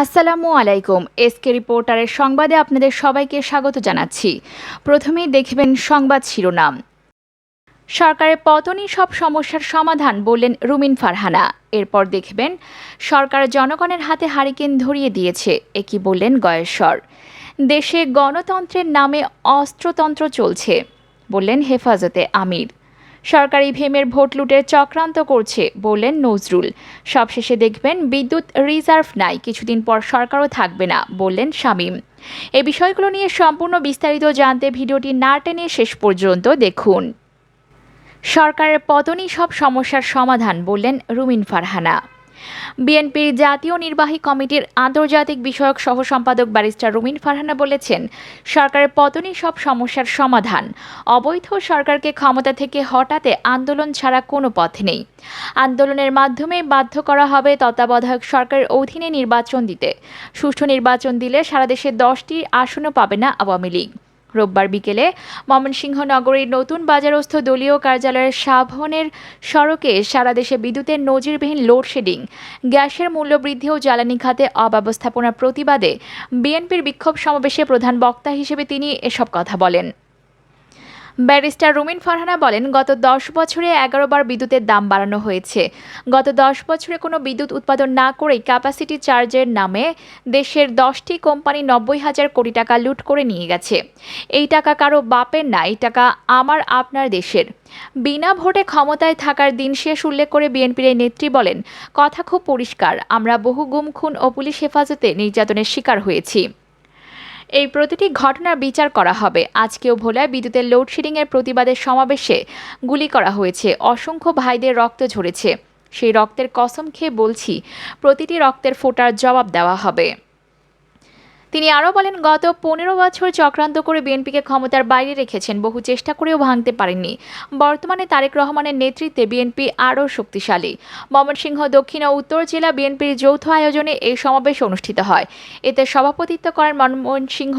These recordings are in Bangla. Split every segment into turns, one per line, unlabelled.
আসসালামু আলাইকুম। এসকে রিপোর্টারের সংবাদে আপনাদের সবাইকে স্বাগত জানাচ্ছি। প্রথমেই দেখবেন সংবাদ শিরোনাম। সরকারের পতনই সব সমস্যার সমাধান বললেন রুমিন ফারহানা। এরপর দেখবেন সরকার জনগণের হাতে হারিকেন ধরিয়ে দিয়েছে, একই বললেন গয়েশ্বর। দেশে গণতন্ত্রের নামে অস্ত্রতন্ত্র চলছে বললেন হেফাজতে আমির। সরকারি ভেমের ভোট লুটের চক্রান্ত করছে বললেন নজরুল। সবশেষে দেখবেন বিদ্যুৎ রিজার্ভ নাই, কিছুদিন পর সরকারও থাকবে না বললেন শামীম। এই বিষয়গুলো নিয়ে সম্পূর্ণ বিস্তারিত জানতে ভিডিওটি না টেনে শেষ পর্যন্ত দেখুন। সরকারের পতনই সব সমস্যার সমাধান বললেন রুমিন ফারহানা। বিএনপির জাতীয় নির্বাহী কমিটির আন্তর্জাতিক বিষয়ক সহ সম্পাদক ব্যারিস্টার রুমিন ফারহানা বলেছেন, সরকারের পতনই সব সমস্যার সমাধান। অবৈধ সরকারকে ক্ষমতা থেকে হটাতে আন্দোলন ছাড়া কোনো পথ নেই। আন্দোলনের মাধ্যমে বাধ্য করা হবে তত্ত্বাবধায়ক সরকারের অধীনে নির্বাচন দিতে। সুষ্ঠু নির্বাচন দিলে সারা দেশে 10টি আসনও পাবে না আওয়ামী লীগ। রোববার বিকেলে ময়মনসিংহ নগরীর নতুন বাজারস্থ দলীয় কার্যালয়ের সাভনের সড়কে সারা দেশে বিদ্যুতের নজিরবিহীন লোডশেডিং, গ্যাসের মূল্যবৃদ্ধি ও জ্বালানি খাতে অব্যবস্থাপনার প্রতিবাদে বিএনপির বিক্ষোভ সমাবেশে প্রধান বক্তা হিসেবে তিনি এসব কথা বলেন। ব্যারিস্টার রুমিন ফারহানা বলেন, গত 10 বছরে 11 বার বিদ্যুতের দাম বাড়ানো হয়েছে। গত 10 বছরে কোনো বিদ্যুৎ উৎপাদন না করেই ক্যাপাসিটি চার্জের নামে দেশের 10টি কোম্পানি 90,000 কোটি টাকা লুট করে নিয়ে গেছে। এই টাকা কারো বাপের না, এই টাকা আমার আপনার দেশের। বিনা ভোটে ক্ষমতায় থাকার দিন শেষ উল্লেখ করে বিএনপির এই নেত্রী বলেন, কথা খুব পরিষ্কার, আমরা বহু গুম, খুন ও পুলিশ হেফাজতে নির্যাতনের শিকার হয়েছি। এই প্রতিটি ঘটনার বিচার করা হবে। আজকেও ভোলায় বিদ্যুতের লোডশেডিংয়ের প্রতিবাদের সমাবেশে গুলি করা হয়েছে, অসংখ্য ভাইদের রক্ত ঝরেছে। সেই রক্তের কসম খেয়ে বলছি, প্রতিটি রক্তের ফোঁটার জবাব দেওয়া হবে। তিনি আরও বলেন, গত 15 বছর চক্রান্ত করে বিএনপিকে ক্ষমতার বাইরে রেখেছেন, বহু চেষ্টা করেও ভাঙতে পারেননি। বর্তমানে তারেক রহমানের নেতৃত্বে বিএনপি আরও শক্তিশালী। ময়মনসিংহ দক্ষিণ ও উত্তর জেলা বিএনপির যৌথ আয়োজনে এই সমাবেশ অনুষ্ঠিত হয়। এতে সভাপতিত্ব করেন ময়মনসিংহ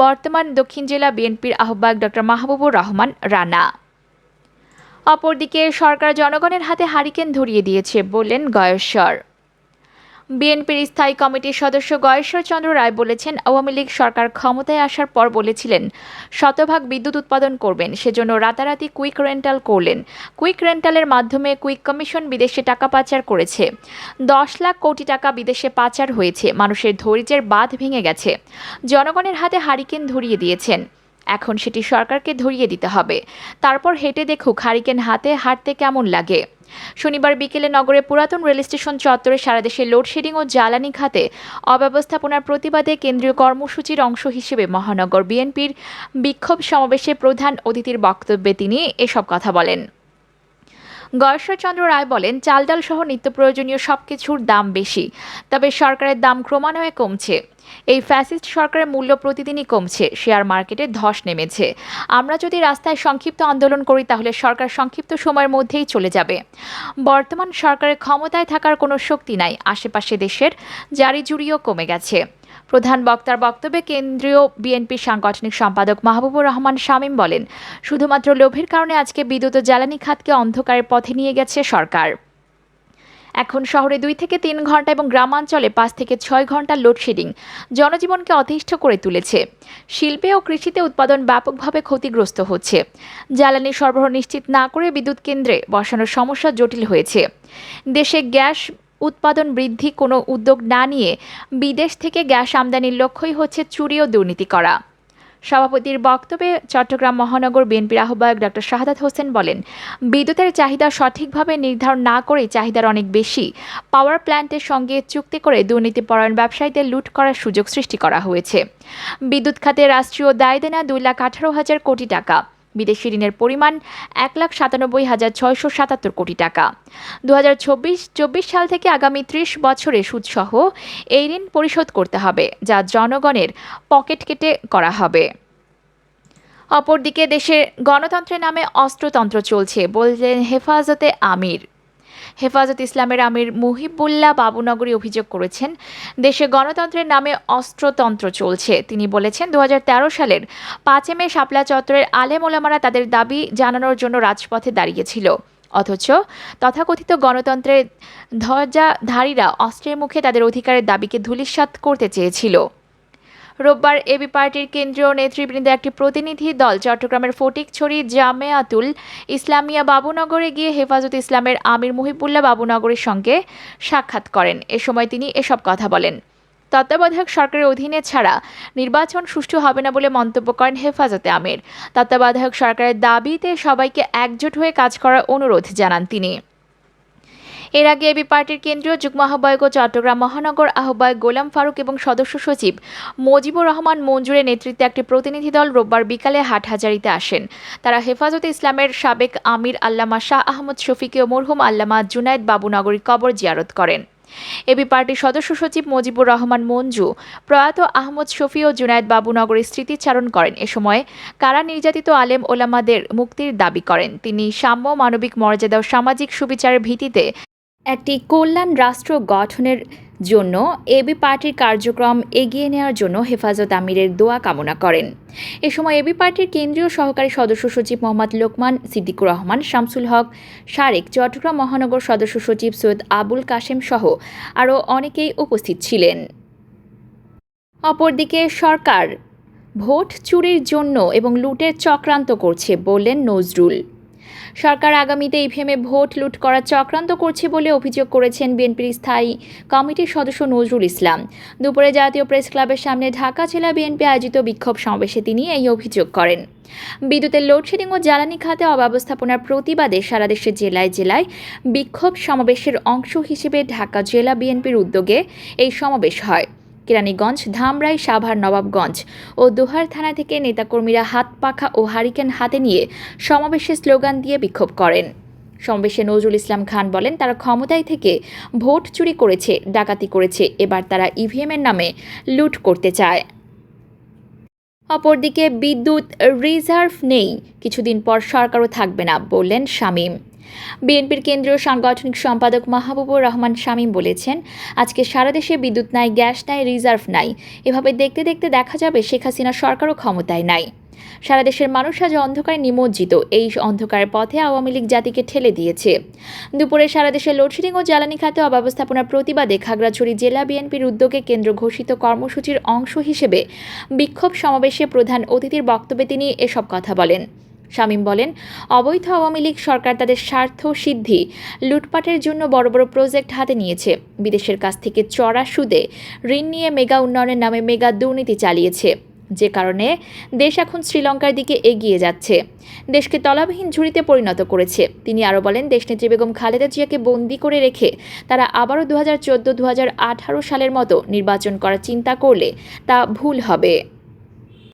বর্তমান দক্ষিণ জেলা বিএনপির আহ্বায়ক ডক্টর মাহবুবুর রহমান রানা। অপরদিকে সরকার জনগণের হাতে হারিকেন ধরিয়ে দিয়েছে বললেন গয়েশ্বর। বিএনপির স্থায়ী কমিটির সদস্য গয়েশ্বর চন্দ্র রায় বলেছেন, আওয়ামী লীগ সরকার ক্ষমতায় আসার পর বলেছিলেন শতভাগ বিদ্যুৎ উৎপাদন করবেন, সেজন্য রাতারাতি কুইক রেন্টাল করলেন। কুইক রেন্টালের মাধ্যমে কুইক কমিশন বিদেশে টাকা পাচার করেছে। 10 লাখ কোটি টাকা বিদেশে পাচার হয়েছে। মানুষের ধৈর্যের বাঁধ ভেঙে গেছে। জনগণের হাতে হারিকেন ধরিয়ে দিয়েছেন, এখন সেটি সরকারকে ধরিয়ে দিতে হবে। তারপর হেঁটে দেখুক হারিকেন হাতে হাঁটতে কেমন লাগে। শনিবার বিকেলে নগরের পুরাতন রেল স্টেশন চত্বরে সারা দেশে লোডশেডিং ও জ্বালানি খাতে অব্যবস্থাপনার প্রতিবাদে কেন্দ্রীয় কর্মসূচির অংশ হিসেবে মহানগর বিএনপির বিক্ষোভ সমাবেশে প্রধান অতিথির বক্তব্যে তিনি এসব কথা বলেন। গয়েশ্বর চন্দ্র রায় বলেন, চাল ডাল সহ নিত্য প্রয়োজনীয় সবকিছুর দাম বেশি, তবে সরকারের দাম ক্রমান্বয়ে কমছে। এই ফ্যাসিস্ট সরকারের মূল্য প্রতিদিনই কমছে। শেয়ার মার্কেটে ধস নেমেছে। আমরা যদি রাস্তায় সংক্ষিপ্ত আন্দোলন করি তাহলে সরকার সংক্ষিপ্ত সময়ের মধ্যেই চলে যাবে। বর্তমান সরকারের ক্ষমতায় থাকার কোনো শক্তি নাই। আশেপাশে দেশের জারি জুরিও কমে গেছে। প্রধান বক্তার বক্তব্যে কেন্দ্রীয় বিএনপির সাংগঠনিক সম্পাদক মাহবুবুর রহমান শামীম বলেন, শুধুমাত্র লোভের কারণে আজকে বিদ্যুৎ ও জ্বালানি খাতকে অন্ধকারের পথে নিয়ে গেছে সরকার। এখন শহরে 2 থেকে 3 ঘন্টা এবং গ্রামাঞ্চলে 5 থেকে 6 ঘন্টা লোডশেডিং জনজীবনকে অতিষ্ঠ করে তুলেছে। শিল্পে ও কৃষিতে উৎপাদন ব্যাপকভাবে ক্ষতিগ্রস্ত হচ্ছে। জ্বালানি সরবরাহ নিশ্চিত না করে বিদ্যুৎ কেন্দ্রে বসানোর সমস্যা জটিল হয়েছে। দেশে গ্যাস উৎপাদন বৃদ্ধি কোনো উদ্যোগ না নিয়ে বিদেশ থেকে গ্যাস আমদানির লক্ষ্যই হচ্ছে চুরি ও দুর্নীতি করা। সভাপতির বক্তব্যে চট্টগ্রাম মহানগর বিএনপির আহ্বায়ক ডক্টর শাহাদাত হোসেন বলেন, বিদ্যুতের চাহিদা সঠিকভাবে নির্ধারণ না করে চাহিদার অনেক বেশি পাওয়ার প্ল্যান্টের সঙ্গে চুক্তি করে দুর্নীতিপরায়ণ ব্যবসায়ীদের লুট করার সুযোগ সৃষ্টি করা হয়েছে। বিদ্যুৎ খাতে রাষ্ট্রীয় দায় দেনা 2,18,000 কোটি টাকা, বিদেশি ঋণের পরিমাণ 1,97,677 কোটি টাকা। 2024 সাল থেকে আগামী 30 বছরে সুদসহ এই ঋণ পরিশোধ করতে হবে, যা জনগণের পকেট কেটে করা হবে। অপরদিকে দেশের গণতন্ত্রের নামে অস্ত্রতন্ত্র চলছে বললেন হেফাজতে আমির। হেফাজত ইসলামের আমির মুহিবুল্লাহ বাবুনগরী অভিযোগ করেছেন, দেশে গণতন্ত্রের নামে অস্ত্রতন্ত্র চলছে। তিনি বলেছেন, 2013 সালের 5 মে শাপলা চত্বরের আলেম ওলামারা তাদের দাবি জানানোর জন্য রাজপথে দাঁড়িয়েছিল। অথচ তথাকথিত গণতন্ত্রের ধ্বজাধারীরা অস্ত্রের মুখে তাদের অধিকারের দাবিকে ধূলিসাৎ করতে চেয়েছিল। রোববার এবি পার্টির কেন্দ্রীয় নেতৃবৃন্দের একটি প্রতিনিধি দল চট্টগ্রামের ফটিকছড়ি জামেয়াতুল ইসলামিয়া বাবুনগরে গিয়ে হেফাজতে ইসলামের আমির মুহিবুল্লাহ বাবুনগরের সঙ্গে সাক্ষাৎ করেন। এ সময় তিনি এসব কথা বলেন। তত্ত্বাবধায়ক সরকারের অধীনে ছাড়া নির্বাচন সুষ্ঠু হবে না বলে মন্তব্য করেন হেফাজতে আমির। তত্ত্বাবধায়ক সরকারের দাবিতে সবাইকে একজোট হয়ে কাজ করার অনুরোধ জানান তিনি। এর আগে এবি পার্টির কেন্দ্রীয় যুগ্ম আহ্বায়ক ও চট্টগ্রাম মহানগর আহ্বায়ক গোলাম ফারুক এবং সদস্য সচিব মজিবুর রহমান মঞ্জুরের নেতৃত্বে একটি প্রতিনিধি দল রোববার বিকালে হাটহাজারীতে আসেন। তারা হেফাজতে ইসলামের সাবেক আমির আল্লামা শাহ আহমদ শফিকে ও মরহুম আল্লামা জুনায়েদ বাবুনগরীর কবর জিয়ারত করেন। এবি পার্টির সদস্য সচিব মজিবুর রহমান মঞ্জু প্রয়াত আহমদ শফি ও জুনায়েদ বাবুনগরীর স্মৃতিচারণ করেন। এ সময় কারা নির্যাতিত আলেম ওলামাদের মুক্তির দাবি করেন। তিনি সাম্য, মানবিক মর্যাদা ও সামাজিক সুবিচারের ভিত্তিতে একটি কল্যাণ রাষ্ট্র গঠনের জন্য এবি পার্টির কার্যক্রম এগিয়ে নেওয়ার জন্য হেফাজত আমিরের দোয়া কামনা করেন। এ সময় এবি পার্টির কেন্দ্রীয় সহকারী সদস্য সচিব মোহাম্মদ লোকমান সিদ্দিকুর রহমান, শামসুল হক শারেক, চট্টগ্রাম মহানগর সদস্য সচিব সৈয়দ আবুল কাশেম সহ আরও অনেকেই উপস্থিত ছিলেন। অপরদিকে সরকার ভোট চুরির জন্য এবং লুটের চক্রান্ত করছে বললেন নজরুল। সরকার আগামীতে ইভিএমে ভোট লুট করার চক্রান্ত করছে বলে অভিযোগ করেছেন বিএনপির স্থায়ী কমিটির সদস্য নজরুল ইসলাম। দুপুরে জাতীয় প্রেস ক্লাবের সামনে ঢাকা জেলা বিএনপি আয়োজিত বিক্ষোভ সমাবেশে তিনি এই অভিযোগ করেন। বিদ্যুতের লোডশেডিং ও জ্বালানি খাতে অব্যবস্থাপনার প্রতিবাদে সারা দেশের জেলায় জেলায় বিক্ষোভ সমাবেশের অংশ হিসেবে ঢাকা জেলা বিএনপির উদ্যোগে এই সমাবেশ হয়। কেরানীগঞ্জ, ধামরাই, সাভার, নবাবগঞ্জ ও দোহার থানা থেকে নেতাকর্মীরা হাত পাখা ও হারিকেন হাতে নিয়ে সমাবেশে স্লোগান দিয়ে বিক্ষোভ করেন। সমাবেশে নজরুল ইসলাম খান বলেন, তারা ক্ষমতায় থেকে ভোট চুরি করেছে, ডাকাতি করেছে, এবার তারা ইভিএমের নামে লুট করতে চায়। অপরদিকে বিদ্যুৎ রিজার্ভ নেই, কিছুদিন পর সরকারও থাকবে না বললেন শামীম। বিএনপির কেন্দ্রীয় সাংগঠনিক সম্পাদক মাহবুবুর রহমান শামীম বলেছেন, আজকে সারা দেশে বিদ্যুৎ নাই, গ্যাস নাই, রিজার্ভ নাই। এভাবে দেখতে দেখতে দেখা যাবে শেখ হাসিনা সরকারও ক্ষমতায় নাই। সারা দেশের মানুষ আজ অন্ধকারে নিমজ্জিত। এই অন্ধকারের পথে আওয়ামী লীগ জাতিকে ঠেলে দিয়েছে। দুপুরে সারা দেশে লোডশেডিং ও জ্বালানি খাতে অব্যবস্থাপনার প্রতিবাদে খাগড়াছড়ি জেলা বিএনপির উদ্যোগে কেন্দ্র ঘোষিত কর্মসূচির অংশ হিসেবে বিক্ষোভ সমাবেশে প্রধান অতিথির বক্তব্যে তিনি এসব কথা বলেন। শামীম বলেন, অবৈধ আওয়ামী লীগ সরকার তাদের স্বার্থ সিদ্ধি লুটপাটের জন্য বড় বড় প্রজেক্ট হাতে নিয়েছে। বিদেশের কাছ থেকে চড়া সুদে ঋণ নিয়ে মেগা উন্নয়নের নামে মেগা দুর্নীতি চালিয়েছে, যে কারণে দেশ এখন শ্রীলঙ্কার দিকে এগিয়ে যাচ্ছে, দেশকে তলাবিহীন ঝুড়িতে পরিণত করেছে। তিনি আরও বলেন, দেশনেত্রী বেগম খালেদা জিয়াকে বন্দী করে রেখে তারা আবারও 2014-2018 সালের মতো নির্বাচন করার চিন্তা করলে তা ভুল হবে।